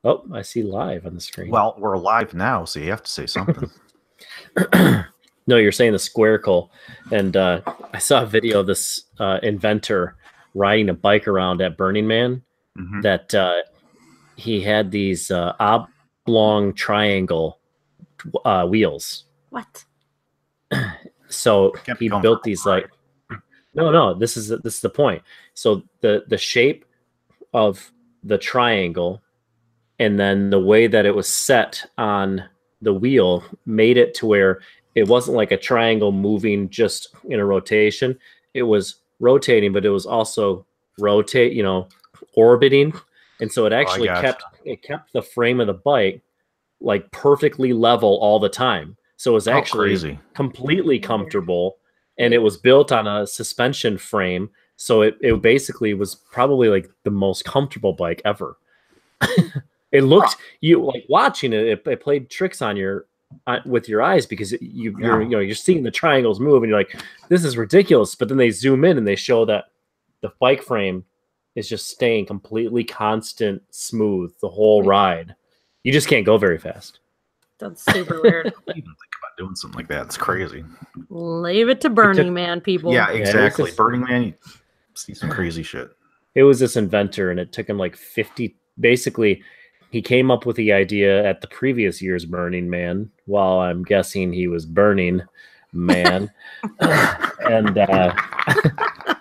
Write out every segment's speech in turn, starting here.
Oh, I see live on the screen. Well, we're live now, so you have to say something. No, you're saying the squircle. And I saw a video of this inventor riding a bike around at Burning Man that he had these oblong triangle wheels. What? So he built these like no, this is the point. So the shape of the triangle and then the way that it was set on the wheel made it to where it wasn't like a triangle moving just in a rotation. It was rotating, but it was also orbiting. And so it actually kept the frame of the bike like perfectly level all the time. So it was actually completely comfortable, and it was built on a suspension frame. So it basically was probably like the most comfortable bike ever. It looked like watching it played tricks on your with your eyes because you're seeing the triangles move and you're like, this is ridiculous. But then they zoom in and they show that the bike frame is just staying completely constant, smooth the whole ride. You just can't go very fast. That's super weird. I even think about doing something like that. It's crazy. Leave it to Burning Man, people. Yeah, exactly. Burning Man, you see some crazy shit. It was this inventor, and it took him like 50. Basically, he came up with the idea at the previous year's Burning Man, while I'm guessing he was Burning Man. and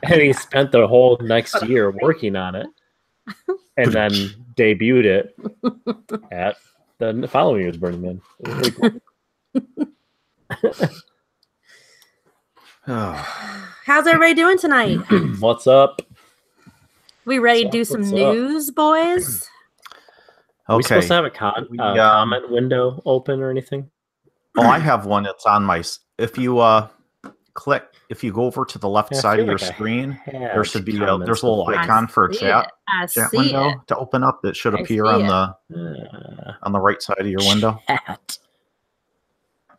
he spent the whole next year working on it and then debuted it at the following year's Burning Man. It was really cool. How's everybody doing tonight? What's up? We ready to do some news, boys? Are we supposed to have a comment window open or anything? Oh, I have one that's on my... If you go over to the left side of your screen, there should be there's a little icon for a chat window to open up that should appear on the right side of your window. Chat.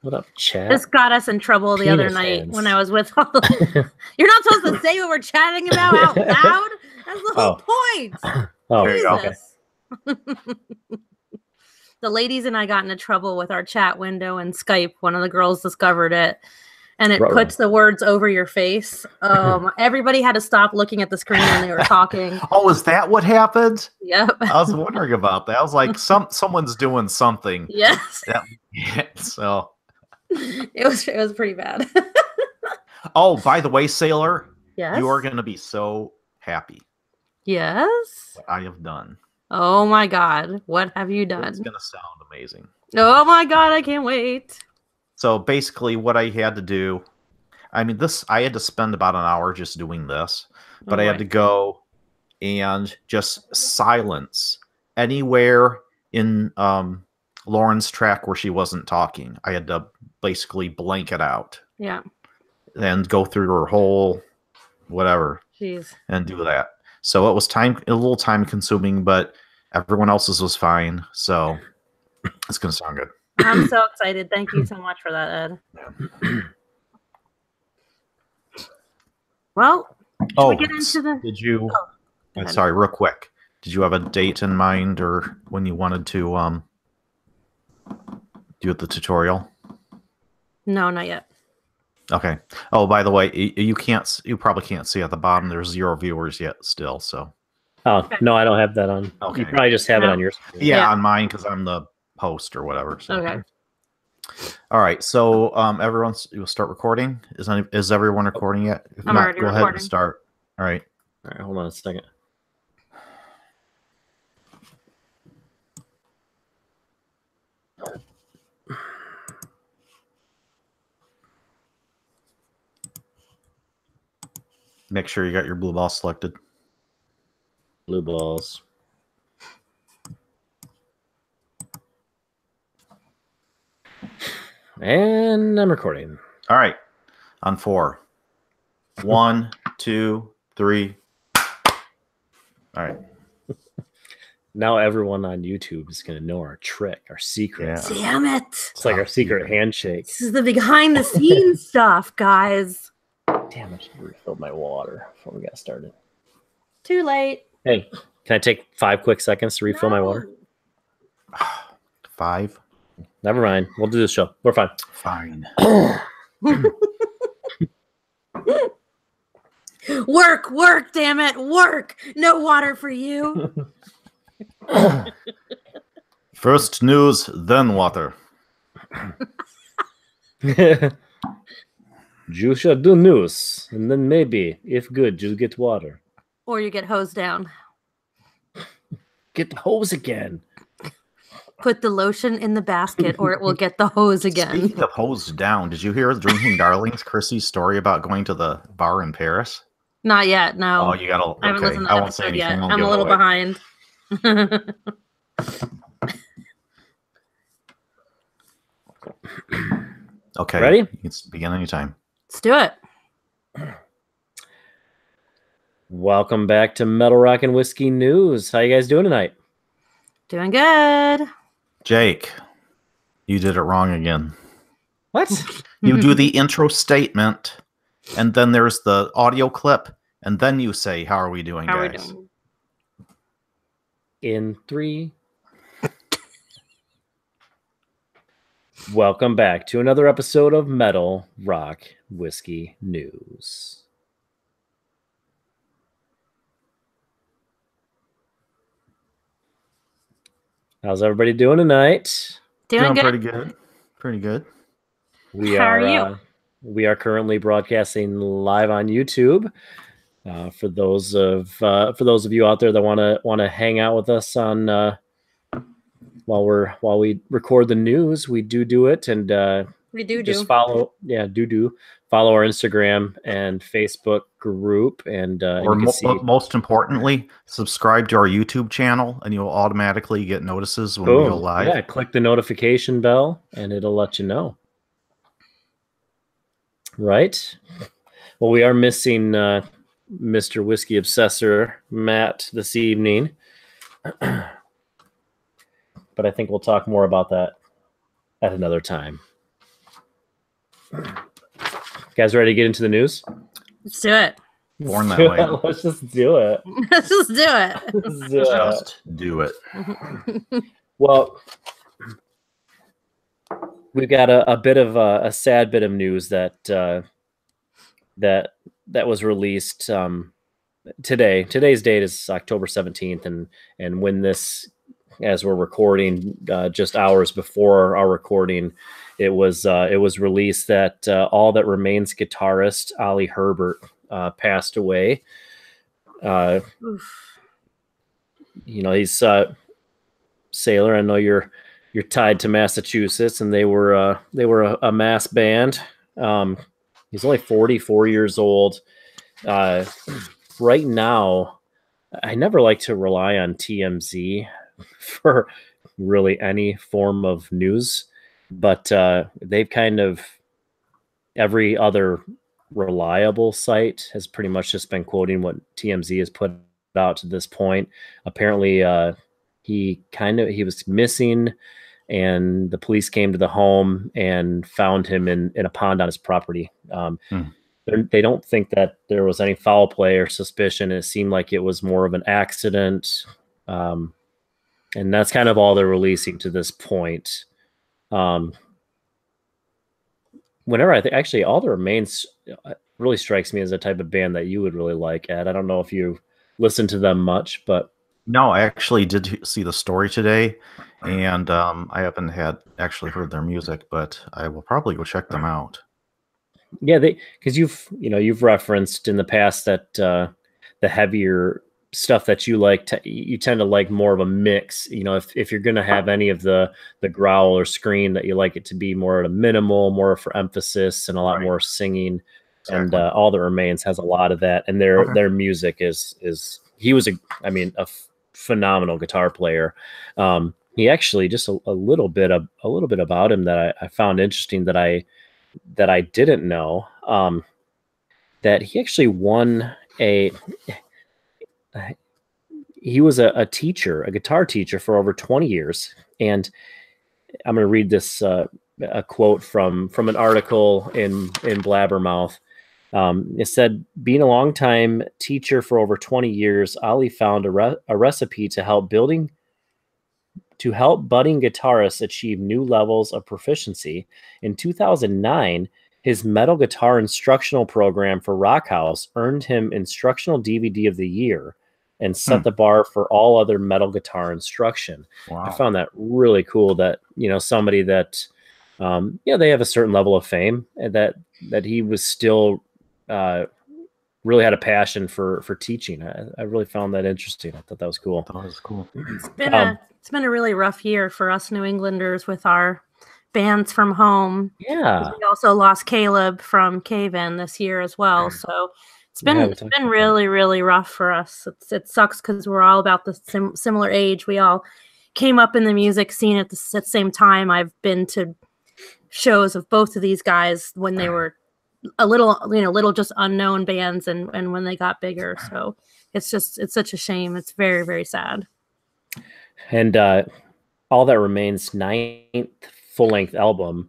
What up, chat? This got us in trouble the other night when I was with all the... You're not supposed to say what we're chatting about out loud. That's the whole point. Oh, there you go. Okay. The ladies and I got into trouble with our chat window in Skype. One of the girls discovered it, and it puts the words over your face. Everybody had to stop looking at the screen when they were talking. Oh, is that what happened? Yep. I was wondering about that. I was like, someone's doing something. Yes. So it was pretty bad. Oh, by the way, Sailor, yes, you are going to be so happy. Yes. What I have done. Oh my God. What have you done? It's going to sound amazing. Oh my God. I can't wait. So basically what I had to do, I had to spend about an hour just doing this, but I had to go and just silence anywhere in Lauren's track where she wasn't talking. I had to basically blank it out. Yeah. And go through her whole whatever. Jeez. And do that. So it was a little time consuming, but everyone else's was fine. So it's going to sound good. I'm so excited. Thank you so much for that, Ed. Well, we get into the... Did you... sorry, real quick. Did you have a date in mind or when you wanted to do the tutorial? No, not yet. Okay. Oh, by the way, you probably can't see at the bottom. There's 0 viewers yet still, so. Oh, okay. No, I don't have that on. Okay. You probably just have it on your screen. Yeah, on mine because I'm the host or whatever. So. Okay. All right. So you'll start recording. Is everyone recording yet? If I'm not, already go recording. ahead and start. All right. All right, hold on a second. Make sure you got your blue ball selected. Blue balls. And I'm recording. All right. On 4. 1, 2, 3. All right. Now everyone on YouTube is going to know our trick, our secret. Yeah. Damn it. It's like our secret handshake. This is the behind the scenes stuff, guys. Damn, I should have refilled my water before we got started. Too late. Hey, can I take 5 quick seconds to refill my water? 5. Never mind. We'll do this show. We're fine. Fine. Work, damn it, work. No water for you. First news, then water. You shall do news, and then maybe, if good, you get water. Or you get hosed down. Get the hose again. Put the lotion in the basket, or it will get the hose again. Speaking of hosed down, did you hear Drinking Darlings, Chrissy's story about going to the bar in Paris? Not yet, no. Oh, you gotta. Okay. I haven't listened to that episode yet. I'm a little behind. Okay. Ready? You can begin anytime. Let's do it. Welcome back to Metal Rock and Whiskey News. How you guys doing tonight? Doing good. Jake, you did it wrong again. What? You do the intro statement, and then there's the audio clip, and then you say, "How are we doing, guys?" How are we doing? In 3. Welcome back to another episode of Metal Rock Whiskey News. How's everybody doing tonight? Doing good. Pretty good. Pretty good. How are you? We are currently broadcasting live on YouTube. For those of you out there that want to hang out with us on while we record the news, we do it, and we do just follow our Instagram and Facebook group, and most importantly, subscribe to our YouTube channel, and you'll automatically get notices when we go live. Yeah, click the notification bell, and it'll let you know. Right. Well, we are missing Mr. Whiskey Obsessor Matt this evening, but I think we'll talk more about that at another time. Guys, ready to get into the news? Let's do it. Born that way. Let's just do it. Let's just do it. Just do it. Well, we've got a bit of a sad bit of news that was released today. Today's date is October 17th, and when this, as we're recording, just hours before our recording, it was released that All That Remains guitarist Ollie Herbert passed away. He's Sailor. I know you're tied to Massachusetts, and they were a mass band. He's only 44 years old. Right now, I never like to rely on TMZ for really any form of news, but they've kind of, every other reliable site has pretty much just been quoting what TMZ has put out to this point. Apparently, he was missing, and the police came to the home and found him in a pond on his property. They don't think that there was any foul play or suspicion. It seemed like it was more of an accident. And that's kind of all they're releasing to this point. Whenever I think, actually, All That Remains really strikes me as a type of band that you would really like, Ed. I don't know if you listen to them much, but no, I actually did see the story today, and I haven't actually heard their music, but I will probably go check them out. Yeah, because you've referenced in the past that the heavier stuff that you like, you tend to like more of a mix. If you're going to have any of the growl or scream, that you like it to be more at a minimal, more for emphasis, and a lot more singing. Exactly. And All That Remains has a lot of that, and their music is he was a phenomenal guitar player. He actually, just a little bit about him that I found interesting that I didn't know, that he actually won he was a teacher, a guitar teacher, for over 20 years. And I'm going to read this a quote from an article in Blabbermouth. It said, being a longtime teacher for over 20 years, Ollie found a recipe to help building to help budding guitarists achieve new levels of proficiency. In 2009, his metal guitar instructional program for Rock House earned him Instructional DVD of the Year and set the bar for all other metal guitar instruction. Wow. I found that really cool that, somebody that, they have a certain level of fame, and that he was still really had a passion for teaching. I really found that interesting. I thought that was cool. That was cool. It's been a really rough year for us New Englanders with our bands from home. Yeah. We also lost Caleb from Cave-In this year as well. So it's been really, really rough for us. It sucks because we're all about the similar age. We all came up in the music scene at the same time. I've been to shows of both of these guys when they were a little just unknown bands and when they got bigger. So it's such a shame. It's very, very sad. And All That Remains' 9th full-length album,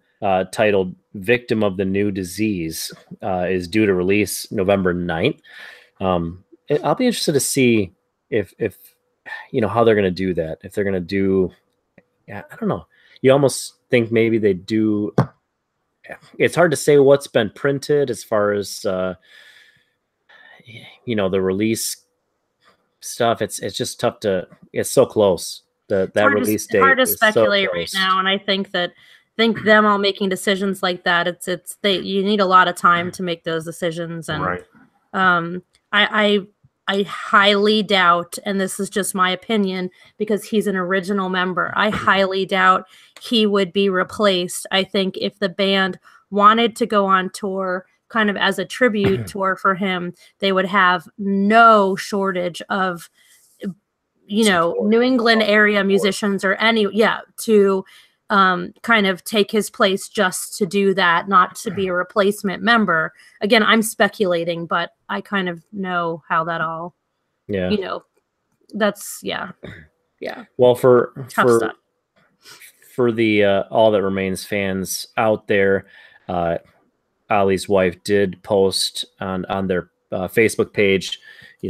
titled Victim of the New Disease, is due to release November 9th. I'll be interested to see if how they're going to do that. If they're going to do, I don't know. You almost think maybe they do. It's hard to say what's been printed as far as, the release stuff. It's just tough to, it's so close. That release date. It's hard to speculate right now. And I think them all making decisions like that, you need a lot of time to make those decisions. And right. I highly doubt, and this is just my opinion because he's an original member, I highly doubt he would be replaced. I think if the band wanted to go on tour kind of as a tribute tour for him, they would have no shortage of, New England area musicians or to kind of take his place just to do that, not to be a replacement member. Again, I'm speculating, but I kind of know how that all, that's, yeah. Well, for the All That Remains fans out there, Ali's wife did post on their Facebook page,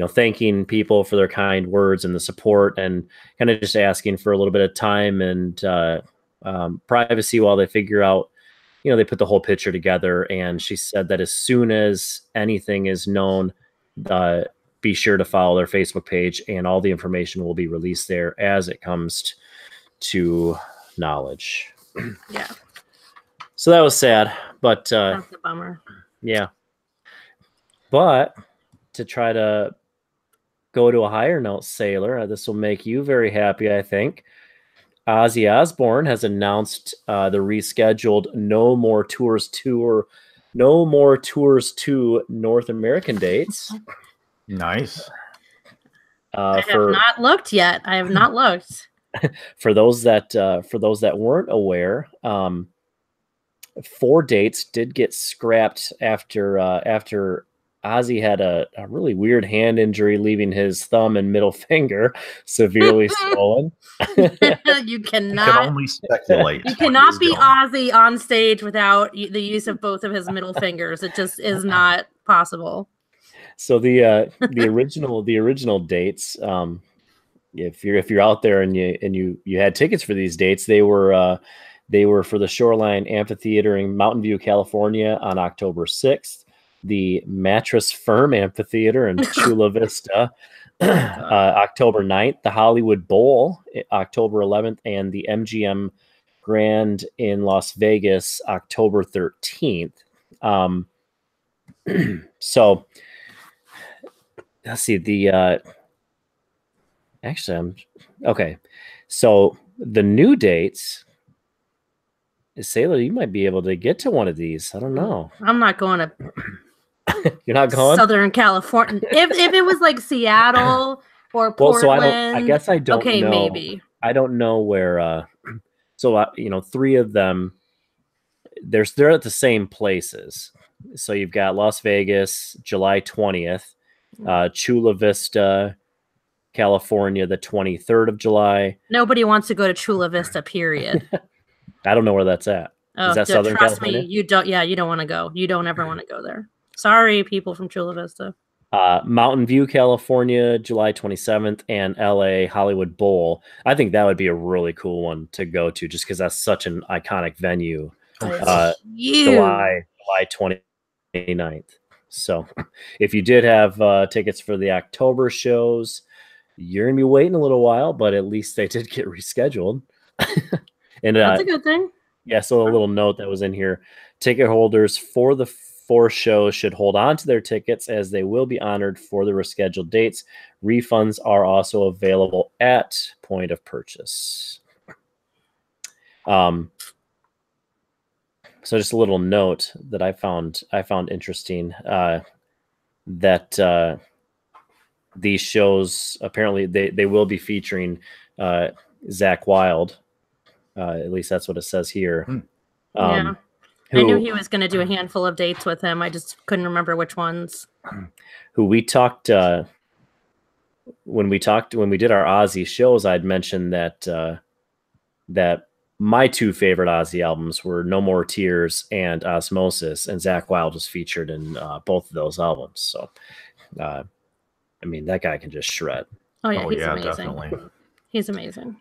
thanking people for their kind words and the support, and kind of just asking for a little bit of time and privacy while they figure out, they put the whole picture together. And she said that as soon as anything is known, be sure to follow their Facebook page, and all the information will be released there as it comes to knowledge. Yeah. So that was sad, but that's a bummer. Yeah. But to try to go to a higher note, Sailor, this will make you very happy, I think. Ozzy Osbourne has announced the rescheduled No More Tours 2 North American dates. Nice. I have not looked yet. I have not looked. For those that weren't aware, 4 dates did get scrapped after Ozzy had a really weird hand injury, leaving his thumb and middle finger severely swollen. You can only speculate. You cannot be Ozzy on stage without the use of both of his middle fingers. It just is not possible. So the original dates, if you're out there and you had tickets for these dates, they were for the Shoreline Amphitheater in Mountain View, California on October 6th. The Mattress Firm Amphitheater in Chula Vista, October 9th, the Hollywood Bowl, October 11th, and the MGM Grand in Las Vegas, October 13th. So let's see, okay. So the new dates, Sailor, you might be able to get to one of these. I don't know. I'm not going to. You're not going? Southern California. If it was like Seattle or Portland. Well, so I guess I don't know. Okay, maybe. I don't know where. So 3 of them, they're at the same places. So you've got Las Vegas, July 20th, Chula Vista, California, the 23rd of July. Nobody wants to go to Chula Vista, period. I don't know where that's at. Is that Southern California? Me, you don't want to go. You don't ever want to go there. Sorry, people from Chula Vista. Mountain View, California, July 27th, and LA Hollywood Bowl. I think that would be a really cool one to go to, just because that's such an iconic venue. July 29th. So if you did have tickets for the October shows, you're going to be waiting a little while, but at least they did get rescheduled. And that's a good thing. Yeah, so a little note that was in here. Ticket holders for the 4 shows should hold on to their tickets, as they will be honored for the rescheduled dates. Refunds are also available at point of purchase. So just a little note that I found interesting, that these shows, apparently they will be featuring Zakk Wylde. At least that's what it says here. Yeah. I knew he was going to do a handful of dates with him. I just couldn't remember which ones. Who we talked when we did our Ozzy shows, I'd mentioned that that my 2 favorite Ozzy albums were No More Tears and Osmosis, and Zakk Wylde was featured in both of those albums. So, I mean, that guy can just shred. Oh yeah, he's amazing. Definitely. He's amazing.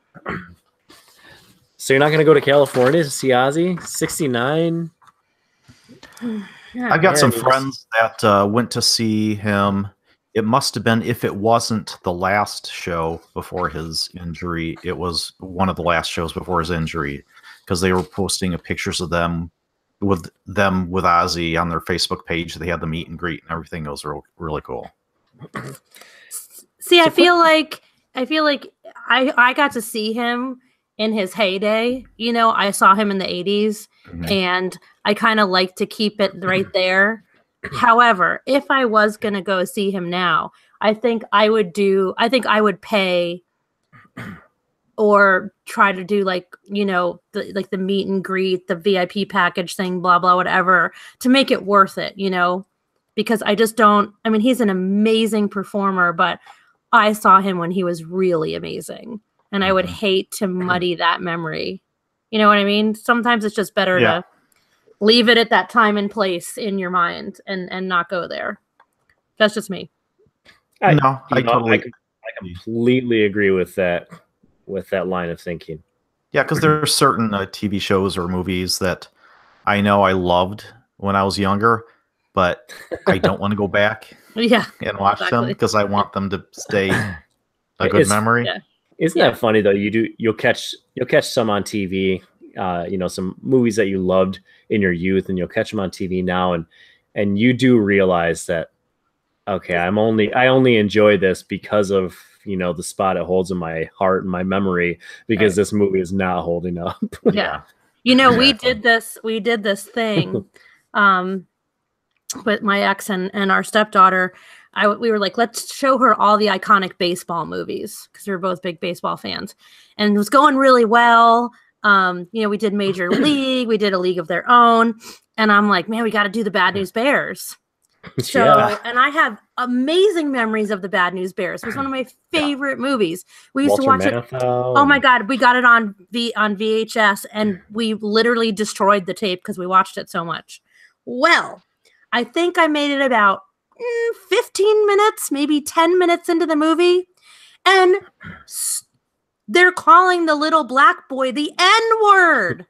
So you're not going to go to California to see Ozzy? 69? I've got some friends that went to see him. It must have been, if it wasn't the last show before his injury, it was one of the last shows before his injury, because they were posting pictures of them with Ozzy on their Facebook page. They had the meet and greet and everything. It was really cool. See, I feel like I got to see him in his heyday. You know, I saw him in the 80s, and I kind of like to keep it right there. However, if I was going to go see him now, I think I would pay or try to do, like, you know, the meet and greet, the VIP package thing, blah, blah, whatever, to make it worth it, you know, because I just don't, I mean, he's an amazing performer, but I saw him when he was really amazing, and I would hate to muddy that memory. You know what I mean? Sometimes it's just better to leave it at that time and place in your mind and not go there. That's just me. I completely agree with that line of thinking. Yeah, because there are certain TV shows or movies that I know I loved when I was younger, but I don't want to go back and watch them, because I want them to stay a good memory. Yeah. Isn't that funny though? You'll catch some on TV, you know, some movies that you loved in your youth, and you'll catch them on TV now, and you do realize that, okay, I only enjoy this because of, you know, the spot it holds in my heart and my memory, because this movie is not holding up. Yeah. You know, we did this thing with my ex and our stepdaughter. We were like, let's show her all the iconic baseball movies, because we were both big baseball fans, and it was going really well. You know, we did Major League, we did A League of Their Own, and I'm like, man, we got to do the Bad News Bears. So, and I have amazing memories of the Bad News Bears. It was one of my favorite movies. We used to watch it. Oh my God, we got it on VHS, and we literally destroyed the tape because we watched it so much. Well, I think I made it about 15 minutes, maybe 10 minutes into the movie, and they're calling the little black boy the N-word.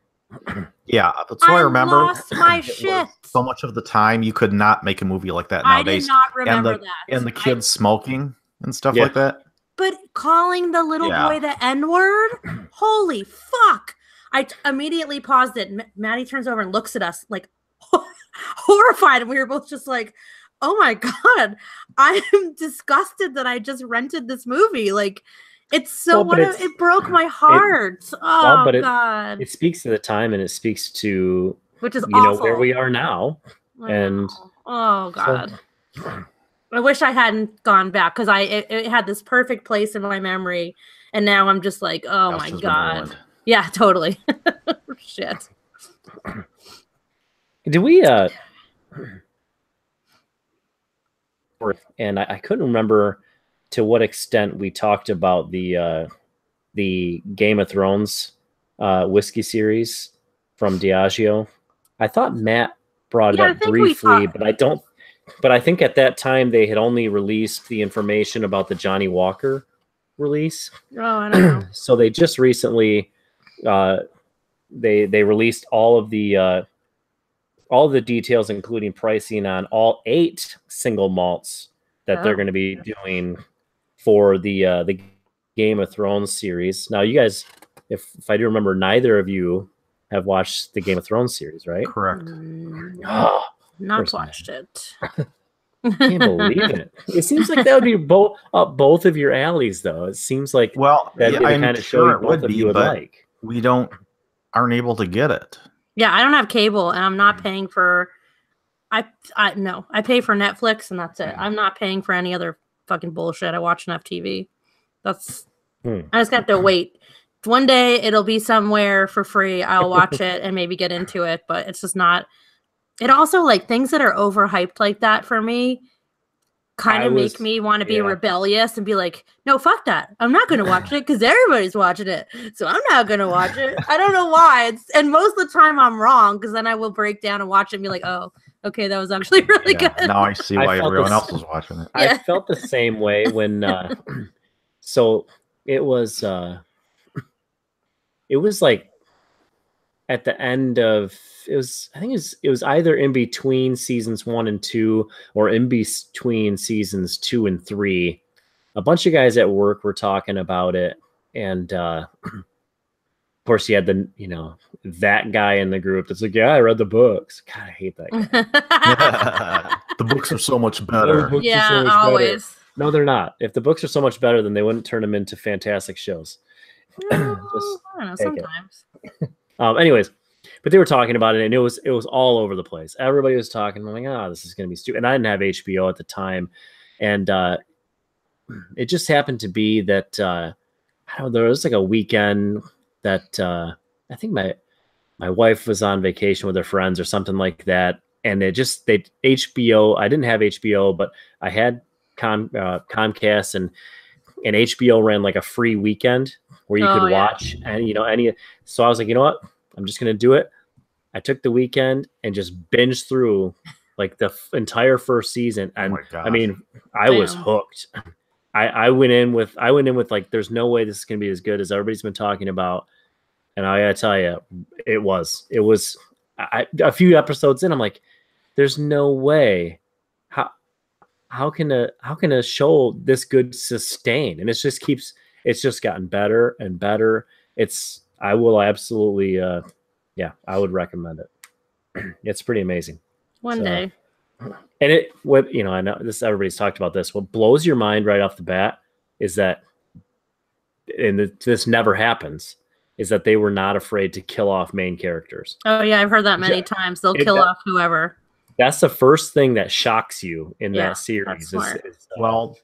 Yeah, that's what I remember. I lost my shit. So much of the time, you could not make a movie like that nowadays. I did not remember that. And the kids smoking and stuff like that. But calling the little boy the N-word? Holy fuck. I immediately paused it. Maddie turns over and looks at us like horrified. And we were both just like, oh my God, I am disgusted that I just rented this movie. Like, it's so it broke my heart. God. It speaks to the time, and it speaks to, which is you know, where we are now. And oh God. So, I wish I hadn't gone back, because it had this perfect place in my memory, and now I'm just like, oh my God. Yeah, totally. Shit. Did we and I couldn't remember to what extent we talked about the Game of Thrones whiskey series from Diageo. I thought Matt brought it up briefly, but I don't But I think at that time they had only released the information about the Johnny Walker release. Oh, I don't know. So they just recently they released all of the details, including pricing on all 8 single malts that they're going to be doing for the Game of Thrones series. Now, you guys, if I do remember, neither of you have watched the Game of Thrones series, right? Correct. Not watched it. I can't believe it. It seems like that would be both of your alleys, though. It seems like that'd be the kind of show both of you would like. We aren't able to get it. Yeah, I don't have cable, and I'm not paying for. I pay for Netflix, and that's it. I'm not paying for any other fucking bullshit. I watch enough TV. I just have to wait. One day it'll be somewhere for free. I'll watch it and maybe get into it, but it's just not. It also, like, things that are overhyped like that for me kind of make me want to be rebellious and be like, no, fuck that. I'm not going to watch it because everybody's watching it. So I'm not going to watch it. I don't know why. And most of the time I'm wrong, because then I will break down and watch it and be like, oh, okay, that was actually really good. Now I see why everyone else was watching it. I felt the same way when so it was like at the end of it was either in between seasons 1 and 2 or in between seasons 2 and 3. A bunch of guys at work were talking about it, and of course you had that guy in the group that's like, yeah, I read the books. God, I hate that guy. The books are so much better. Yeah, always. Better. No, they're not. If the books are so much better, then they wouldn't turn them into fantastic shows. No, I don't know, sometimes. Anyways, but they were talking about it, and it was all over the place. Everybody was talking. I'm like, this is going to be stupid. And I didn't have HBO at the time, and it just happened to be that I don't know. There was like a weekend that I think my wife was on vacation with her friends or something like that, and HBO. I didn't have HBO, but I had Comcast, and HBO ran like a free weekend where you could watch and so I was like, you know what, I'm just gonna do it. I took the weekend and just binged through like the entire first season, and I mean, I was hooked. I went in with like, there's no way this is gonna be as good as everybody's been talking about, and I gotta tell you, it was a few episodes in, I'm like, there's no way. How can a show this good sustain? And it's just gotten better and better. I will absolutely, I would recommend it. It's pretty amazing. One day. And I know everybody's talked about this. What blows your mind right off the bat is that, and this never happens, is that they were not afraid to kill off main characters. Oh yeah, I've heard that many times. They'll kill off whoever. That's the first thing that shocks you in that series. Well,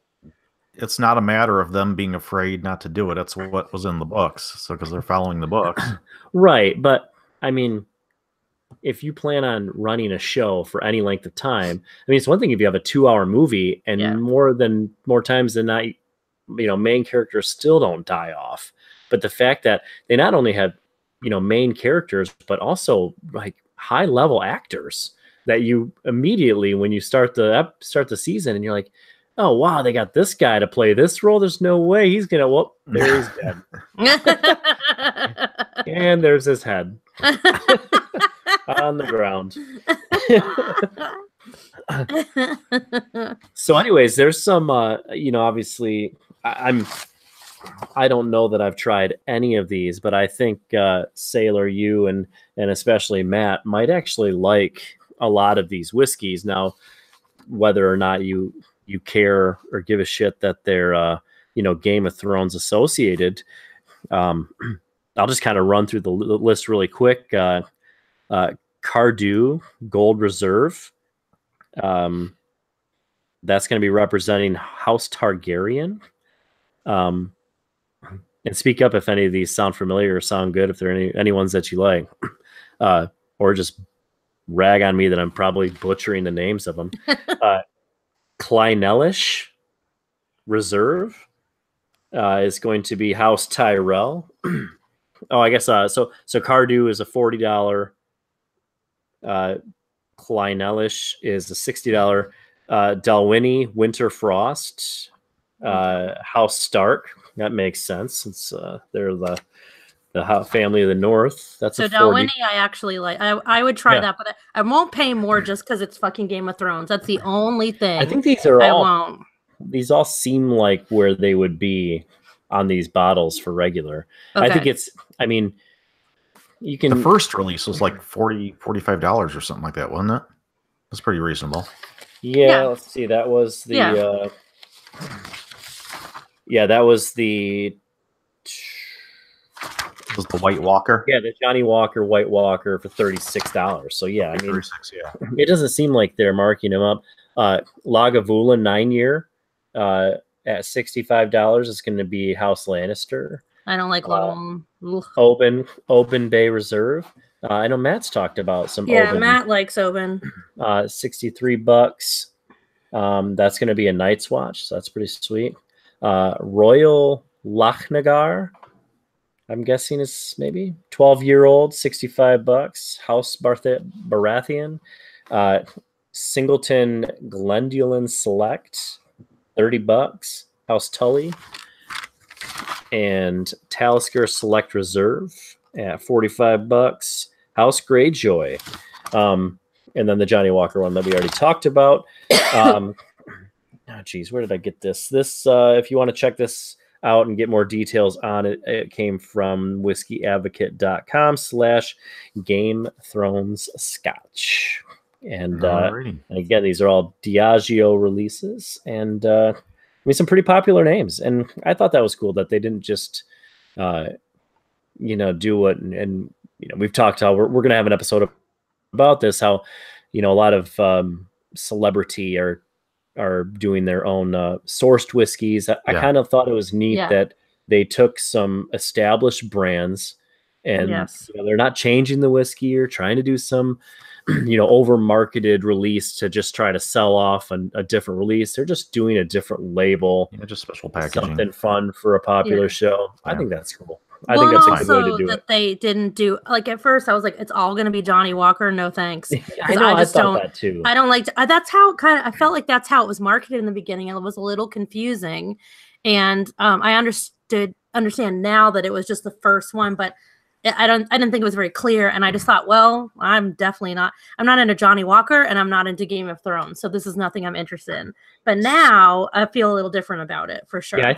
it's not a matter of them being afraid not to do it. It's what was in the books. So because they're following the books. Right. But I mean, if you plan on running a show for any length of time, I mean, it's one thing if you have a 2-hour movie and more times than not, main characters still don't die off. But the fact that they not only have, main characters, but also like high level actors that you immediately, when you start the season, and you're like, oh wow, they got this guy to play this role. There's no way he's gonna. Well, there he's dead, and there's his head on the ground. So, anyways, there's some. Obviously, I don't know that I've tried any of these, but I think Sailor, you and especially Matt might actually like a lot of these whiskeys. Now, whether or not you care or give a shit that they're Game of Thrones associated, I'll just kind of run through the list really quick. Cardew Gold Reserve, that's going to be representing House Targaryen. And speak up if any of these sound familiar or sound good, if there are any ones that you like, or just rag on me that I'm probably butchering the names of them. Kleinelish Reserve is going to be House Tyrell. I guess so Cardew is a $40. Kleinelish is a $60. Dalwhinnie Winter Frost, House Stark. That makes sense. It's they're the family of the North. That's so a Dalwhinnie. I actually like. I would try that, but I won't pay more just because it's fucking Game of Thrones. That's the only thing. I think these are I all. Won't. These all seem like where they would be on these bottles for regular. Okay. I think it's. I mean, you can. The first release was like $45 or something like that, wasn't it? That's pretty reasonable. Yeah. Let's see. That was the. That was the. Was the White Walker? Yeah, the Johnny Walker White Walker for $36. So yeah, I mean, 36, it doesn't seem like they're marking them up. Lagavulin 9-year at $65 is going to be House Lannister. I don't like Lagavulin. Open Bay Reserve. I know Matt's talked about some. Yeah, Oban. Matt likes Oban. $63. That's going to be a Night's Watch, so that's pretty sweet. Royal Lochnagar, I'm guessing is maybe 12-year-old, $65. House Baratheon. Singleton Glendulin Select, $30. House Tully. And Talisker Select Reserve at $45. House Greyjoy. And then the Johnny Walker one that we already talked about. Oh, geez, where did I get this? This, if you want to check this out and get more details on it, it came from whiskeyadvocate.com/Game Thrones Scotch. And again, these are all Diageo releases, and I mean, some pretty popular names. And I thought that was cool that they didn't just, do what, and we've talked how we're going to have an episode about this, how, a lot of celebrity are doing their own sourced whiskeys. I kind of thought it was neat that they took some established brands and they're not changing the whiskey or trying to do some, over marketed release to just try to sell off a different release. They're just doing a different label, just special packaging, something fun for a popular show. I think that's cool. I think that's a good way to do it. They didn't do, like, at first I was like, it's all going to be Johnny Walker. No thanks. I know, I thought that too. I don't like, that's how I felt like that's how it was marketed in the beginning. And it was a little confusing. And I understand now that it was just the first one, but I didn't think it was very clear. And I just thought, well, I'm not into Johnny Walker and I'm not into Game of Thrones. So this is nothing I'm interested in. But now I feel a little different about it for sure. Yeah,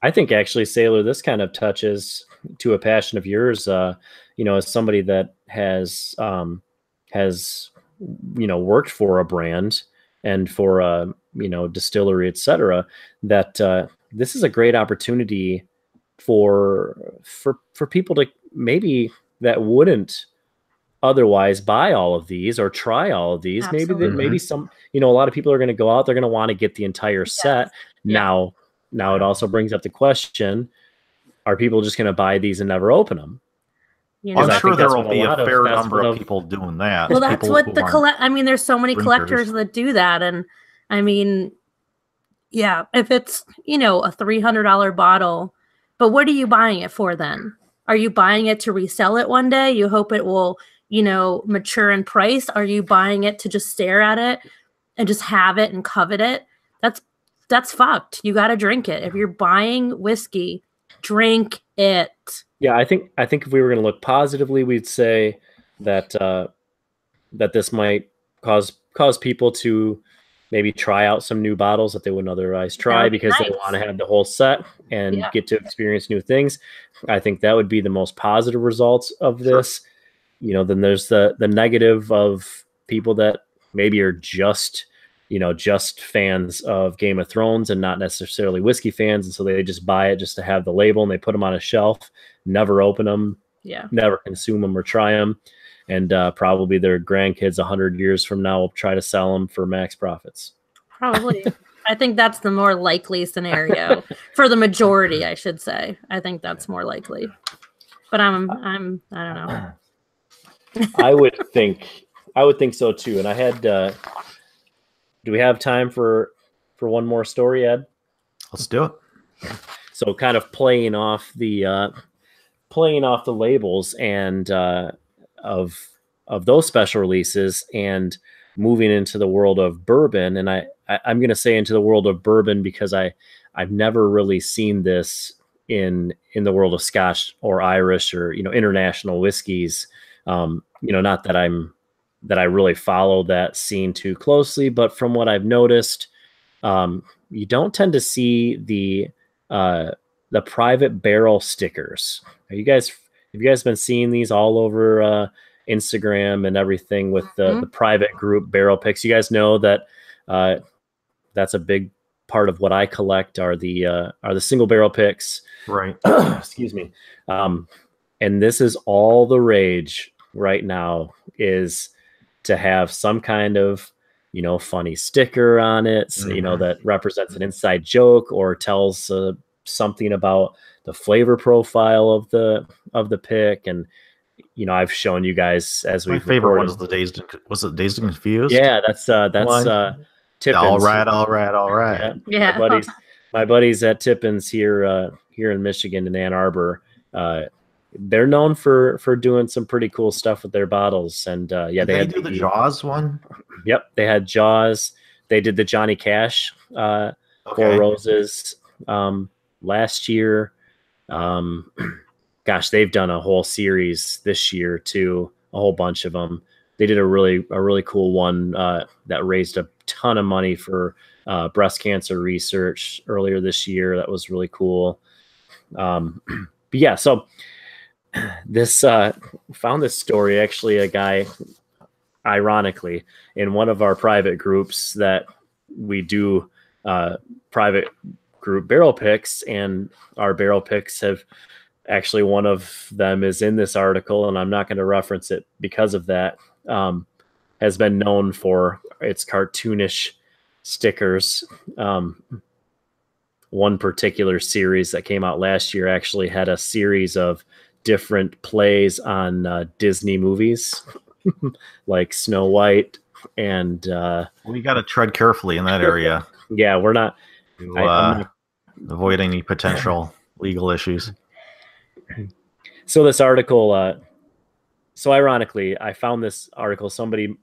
I think actually, Sailor, this kind of touches to a passion of yours, as somebody that has worked for a brand and for a, distillery, etc., that this is a great opportunity for people to maybe that wouldn't otherwise buy all of these or try all of these. Absolutely. Maybe some, a lot of people are going to go out, they're going to want to get the entire set. Now it also brings up the question, are people just going to buy these and never open them? I'm sure there will be a fair number of people doing that. Well, that's what there's so many collectors that do that. And I mean, if it's, a $300 bottle, but what are you buying it for then? Are you buying it to resell it one day? You hope it will, mature in price. Are you buying it to just stare at it and just have it and covet it? That's fucked. You got to drink it. If you're buying whiskey, drink it. Yeah, I think if we were going to look positively, we'd say that that this might cause people to maybe try out some new bottles that they wouldn't otherwise try because they want to have the whole set and get to experience new things. I think that would be the most positive results of this. Sure. Then there's the negative of people that maybe are just fans of Game of Thrones and not necessarily whiskey fans. And so they just buy it just to have the label and they put them on a shelf, never open them, never consume them or try them. And probably their grandkids 100 years from now will try to sell them for max profits. Probably. I think that's the more likely scenario for the majority, I should say. I think that's more likely. But I don't know. I would think so too. And I had do we have time for one more story, Ed? Let's do it. So kind of playing off the labels and of those special releases, and moving into the world of bourbon, and I'm going to say into the world of bourbon because I've never really seen this in the world of Scotch or Irish or, you know, international whiskeys. You know, not that I really follow that scene too closely, but from what I've noticed, you don't tend to see the private barrel stickers. Have you guys been seeing these all over Instagram and everything with the private group barrel picks? You guys know that that's a big part of what I collect are the single barrel picks. Right. Excuse me. And this is all the rage right now, is to have some kind of, you know, funny sticker on it, you know, that represents an inside joke or tells something about the flavor profile of the pick. And, you know, I've shown you guys as my favorite one is the Dazed and Confused? Yeah, that's Tippins. All right. Yeah. My buddies at Tippins here in Michigan in Ann Arbor, they're known for doing some pretty cool stuff with their bottles. And they had the Jaws one. Yep, they had Jaws. They did the Johnny Cash Four Roses last year. Gosh, they've done a whole series this year too, a whole bunch of them. They did a really cool one that raised a ton of money for breast cancer research earlier this year. That was really cool. But yeah, so this found this story, actually, a guy, ironically, in one of our private groups that we do private group barrel picks, and our barrel picks have actually, one of them is in this article, and I'm not going to reference it because of that. Has been known for its cartoonish stickers. One particular series that came out last year actually had a series of different plays on Disney movies, like Snow White, and we got to tread carefully in that area. Yeah, we're not avoid any potential legal issues. So this article, so ironically, I found this article. Somebody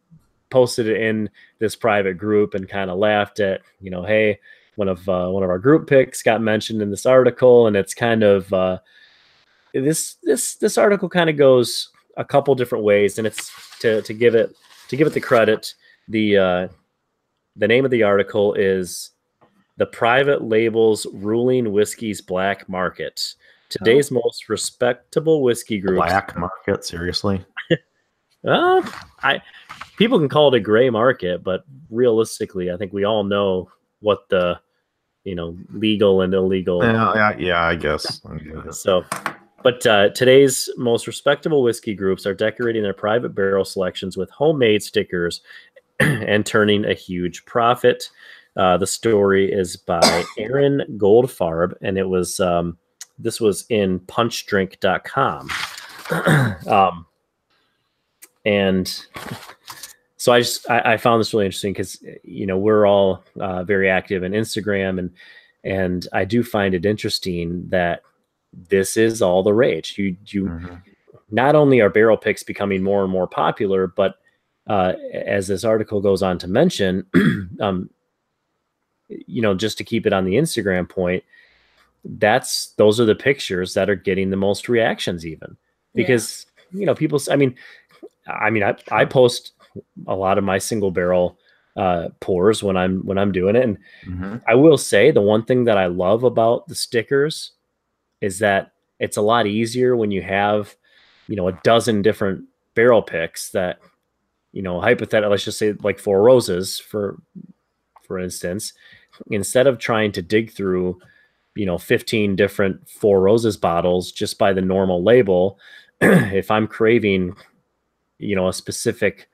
posted it in this private group and kind of laughed at, you know, hey, one of our group picks got mentioned in this article, and it's kind of this article kind of goes a couple different ways, and it's to give it the credit. The name of the article is "The Private Labels Ruling Whiskey's Black Market." Today's most respectable whiskey groups. Black market, seriously? People can call it a gray market, but realistically, I think we all know what the, you know, legal and illegal. Yeah, I guess. So, but today's most respectable whiskey groups are decorating their private barrel selections with homemade stickers and turning a huge profit. The story is by Aaron Goldfarb, and it was this was in punchdrink.com. And so I found this really interesting because, you know, we're all very active in Instagram, and I do find it interesting that this is all the rage. You not only are barrel picks becoming more and more popular, but as this article goes on to mention, you know, just to keep it on the Instagram point, those are the pictures that are getting the most reactions, even because, you know, people, I mean, I post a lot of my single barrel pours when I'm doing it. And I will say the one thing that I love about the stickers is that it's a lot easier when you have, you know, a dozen different barrel picks that, you know, hypothetically, let's just say like Four Roses for instance, instead of trying to dig through, you know, 15 different Four Roses bottles just by the normal label, if I'm craving, you know, a specific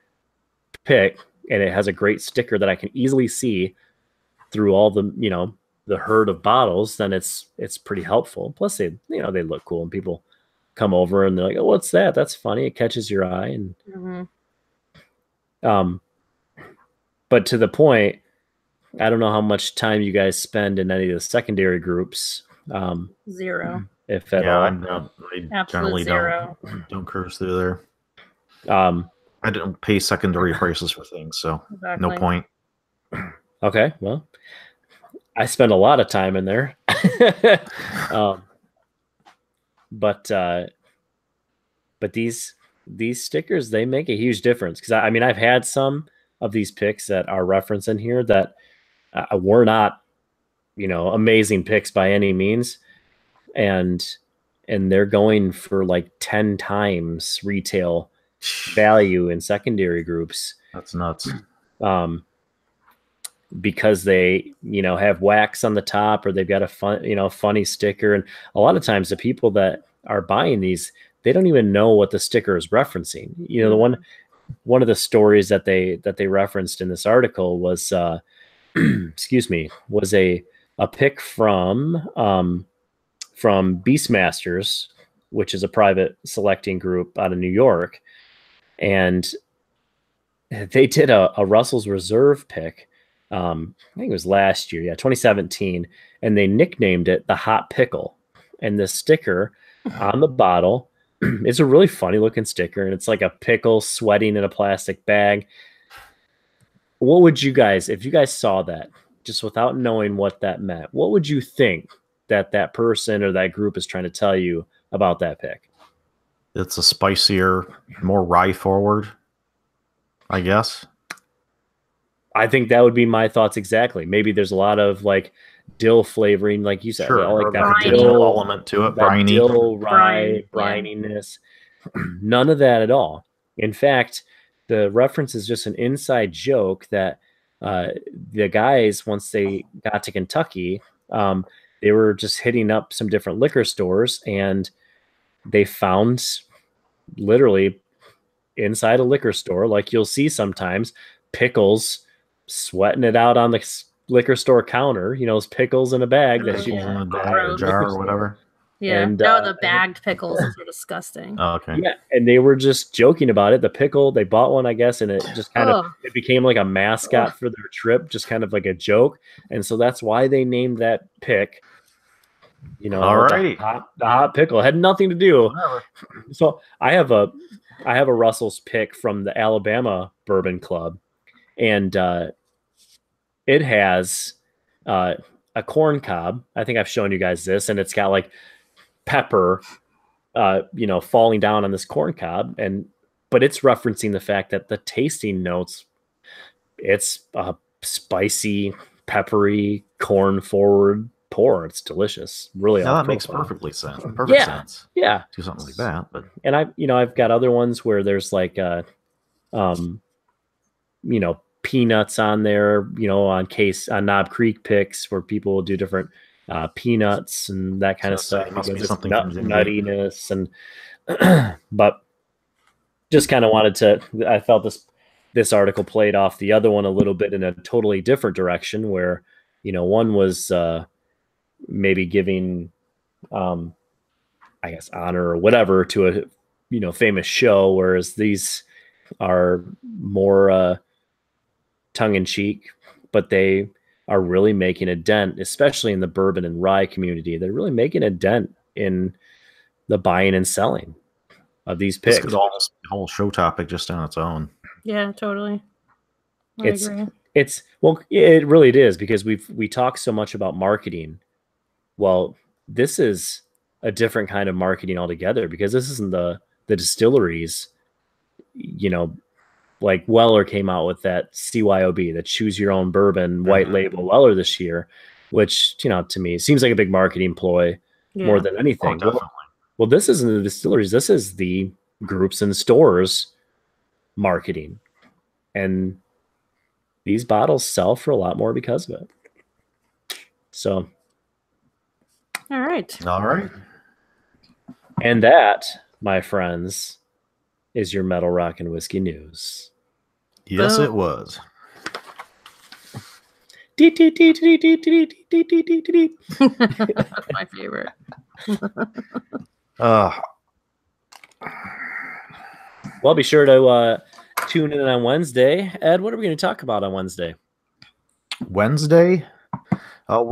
pick and it has a great sticker that I can easily see through all the, you know, the herd of bottles, then it's pretty helpful. Plus they, you know, they look cool and people come over and they're like, oh, what's that? That's funny. It catches your eye. And but to the point, I don't know how much time you guys spend in any of the secondary groups. Zero. If at all. I generally don't cruise through there. I didn't pay secondary prices for things, so no point. Okay, well, I spend a lot of time in there. But these stickers, they make a huge difference, because I mean, I've had some of these picks that are referenced in here that were not, amazing picks by any means, and they're going for like 10 times retail value in secondary groups. That's nuts. Because they, have wax on the top, or they've got a funny sticker. And a lot of times the people that are buying these, they don't even know what the sticker is referencing. The one of the stories that they referenced in this article was, excuse me, was a pick from Beastmasters, which is a private selecting group out of New York. And they did a Russell's Reserve pick. I think it was last year, 2017, and they nicknamed it the Hot Pickle. And the sticker on the bottle is a really funny looking sticker, and it's like a pickle sweating in a plastic bag. What would you guys, if you guys saw that, just without knowing what that meant, what would you think that person or that group is trying to tell you about that pick? It's a spicier, more rye forward, I guess. I think that would be my thoughts exactly. Maybe there's a lot of like dill flavoring, like you said, sure, like that dill element to it, briny, dill, rye, brininess. None of that at all. In fact, the reference is just an inside joke that the guys, once they got to Kentucky, they were just hitting up some different liquor stores, and they found literally inside a liquor store, like you'll see sometimes, pickles sweating it out on the liquor store counter. Those pickles in a bag that you in a bag or jar or whatever. Yeah, and, no, the bagged pickles are disgusting. Oh, okay. Yeah, and they were just joking about it. The pickle, they bought one, I guess, and it just kind of it became like a mascot for their trip, just kind of like a joke. And so that's why they named that pick. Alrighty, the hot pickle. It had nothing to do. Whatever. So I have a Russell's pick from the Alabama Bourbon Club, and it has a corn cob. I think I've shown you guys this, and it's got like pepper, falling down on this corn cob, but it's referencing the fact that the tasting notes, it's a spicy, peppery, corn forward pour. It's delicious. Really, that makes perfect sense. Yeah, do something like that. But and I've got other ones where there's like peanuts on there, on Knob Creek picks, where people will do different peanuts and that kind of stuff. It must be something nuttiness, and but just kind of wanted to. I felt this article played off the other one a little bit in a totally different direction, where one was maybe giving, I guess, honor or whatever to a famous show, whereas these are more tongue-in-cheek, but they are really making a dent, especially in the bourbon and rye community. They're really making a dent in the buying and selling of these picks. This could almost be a whole show topic just on its own. Yeah, totally. I agree. It really is, because we talk so much about marketing. Well, this is a different kind of marketing altogether, because this isn't the distilleries, like Weller came out with that CYOB, that choose your own bourbon white label Weller this year, which, to me seems like a big marketing ploy more than anything. Well, this isn't the distilleries. This is the groups and stores marketing. And these bottles sell for a lot more because of it. So. All right. And that, my friends, is your Metal Rock and Whiskey news. Yes, it was. My favorite. Well, be sure to tune in on Wednesday. Ed, what are we going to talk about on Wednesday? We're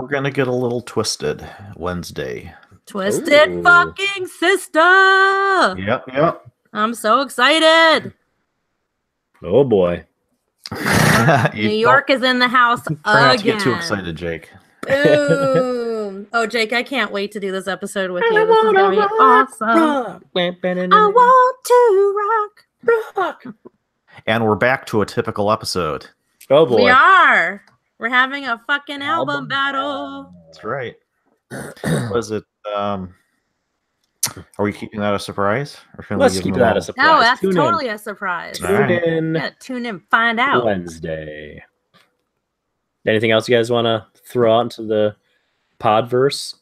going to get a little twisted Wednesday. Twisted fucking sister. Yep. I'm so excited. Oh boy. New York is in the house again. Try not to get too excited, Jake. Boom. Oh, Jake, I can't wait to do this episode with you. This is going to be awesome. I want to rock. And we're back to a typical episode. Oh, boy. We are. We're having a fucking album battle. That's right. Was it... Are we keeping that a surprise? Or Let's keep that a surprise. No, that's totally a surprise. Tune in. Yeah, tune in, find out. Wednesday. Anything else you guys want to throw out into the podverse?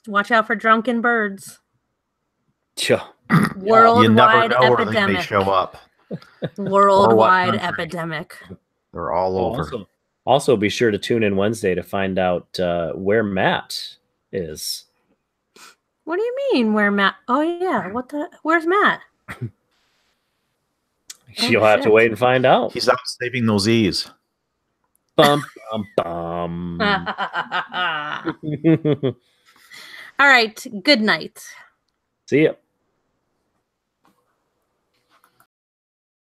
Watch out for drunken birds. Sure. Worldwide you never know epidemic. where they show up. Worldwide epidemic. They're all over. Also, be sure to tune in Wednesday to find out where Matt is. What do you mean, where Matt? Oh, yeah. Where's Matt? You'll have to wait and find out. He's out saving those E's. Bum, bum, bum. All right. Good night. See ya.